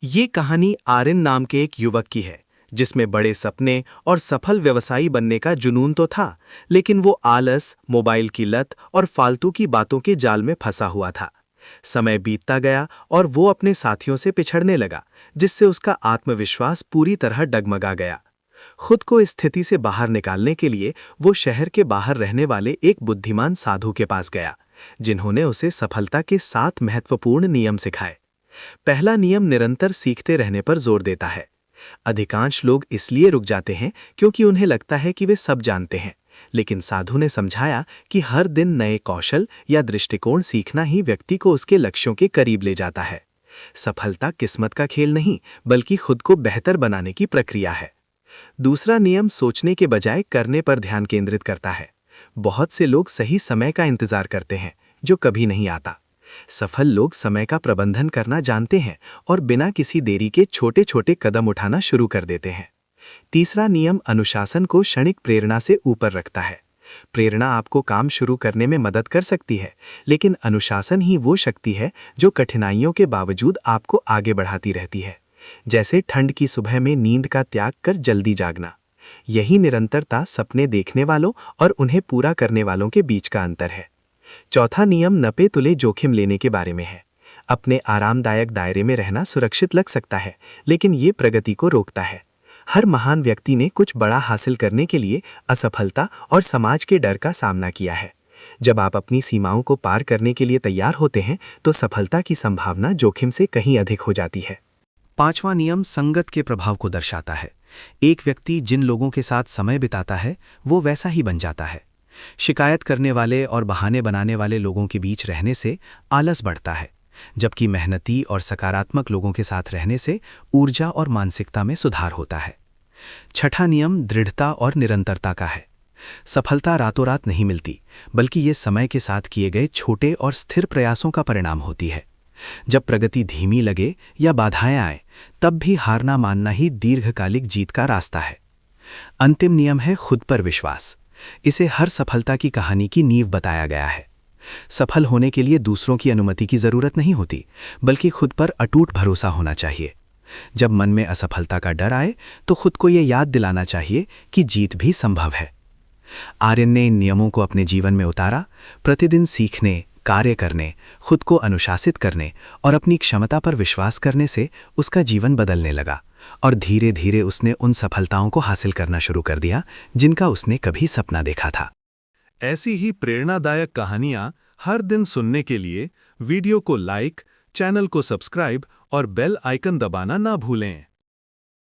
ये कहानी आर्यन नाम के एक युवक की है, जिसमें बड़े सपने और सफल व्यवसायी बनने का जुनून तो था, लेकिन वो आलस, मोबाइल की लत और फालतू की बातों के जाल में फंसा हुआ था। समय बीतता गया और वो अपने साथियों से पिछड़ने लगा, जिससे उसका आत्मविश्वास पूरी तरह डगमगा गया। खुद को इस स्थिति से बाहर निकालने के लिए वो शहर के बाहर रहने वाले एक बुद्धिमान साधु के पास गया, जिन्होंने उसे सफलता के 7 महत्वपूर्ण नियम सिखाए। पहला नियम निरंतर सीखते रहने पर जोर देता है। अधिकांश लोग इसलिए रुक जाते हैं क्योंकि उन्हें लगता है कि वे सब जानते हैं, लेकिन साधु ने समझाया कि हर दिन नए कौशल या दृष्टिकोण सीखना ही व्यक्ति को उसके लक्ष्यों के करीब ले जाता है। सफलता किस्मत का खेल नहीं, बल्कि खुद को बेहतर बनाने की प्रक्रिया है। दूसरा नियम सोचने के बजाय करने पर ध्यान केंद्रित करता है। बहुत से लोग सही समय का इंतजार करते हैं, जो कभी नहीं आता। सफल लोग समय का प्रबंधन करना जानते हैं और बिना किसी देरी के छोटे छोटे कदम उठाना शुरू कर देते हैं। तीसरा नियम अनुशासन को क्षणिक प्रेरणा से ऊपर रखता है। प्रेरणा आपको काम शुरू करने में मदद कर सकती है, लेकिन अनुशासन ही वो शक्ति है जो कठिनाइयों के बावजूद आपको आगे बढ़ाती रहती है। जैसे ठंड की सुबह में नींद का त्याग कर जल्दी जागना। यही निरंतरता सपने देखने वालों और उन्हें पूरा करने वालों के बीच का अंतर है। चौथा नियम नपे तुले जोखिम लेने के बारे में है। अपने आरामदायक दायरे में रहना सुरक्षित लग सकता है, लेकिन ये प्रगति को रोकता है। हर महान व्यक्ति ने कुछ बड़ा हासिल करने के लिए असफलता और समाज के डर का सामना किया है। जब आप अपनी सीमाओं को पार करने के लिए तैयार होते हैं, तो सफलता की संभावना जोखिम से कहीं अधिक हो जाती है। पांचवां नियम संगत के प्रभाव को दर्शाता है। एक व्यक्ति जिन लोगों के साथ समय बिताता है, वो वैसा ही बन जाता है। शिकायत करने वाले और बहाने बनाने वाले लोगों के बीच रहने से आलस बढ़ता है, जबकि मेहनती और सकारात्मक लोगों के साथ रहने से ऊर्जा और मानसिकता में सुधार होता है। छठा नियम दृढ़ता और निरंतरता का है। सफलता रातों रात नहीं मिलती, बल्कि ये समय के साथ किए गए छोटे और स्थिर प्रयासों का परिणाम होती है। जब प्रगति धीमी लगे या बाधाएं आए, तब भी हार ना मानना ही दीर्घकालिक जीत का रास्ता है। अंतिम नियम है खुद पर विश्वास। इसे हर सफलता की कहानी की नींव बताया गया है। सफल होने के लिए दूसरों की अनुमति की जरूरत नहीं होती, बल्कि खुद पर अटूट भरोसा होना चाहिए। जब मन में असफलता का डर आए, तो खुद को यह याद दिलाना चाहिए कि जीत भी संभव है। आर्यन ने इन नियमों को अपने जीवन में उतारा। प्रतिदिन सीखने, कार्य करने, खुद को अनुशासित करने और अपनी क्षमता पर विश्वास करने से उसका जीवन बदलने लगा, और धीरे धीरे उसने उन सफलताओं को हासिल करना शुरू कर दिया जिनका उसने कभी सपना देखा था। ऐसी ही प्रेरणादायक कहानियां हर दिन सुनने के लिए वीडियो को लाइक, चैनल को सब्सक्राइब और बेल आइकन दबाना ना भूलें।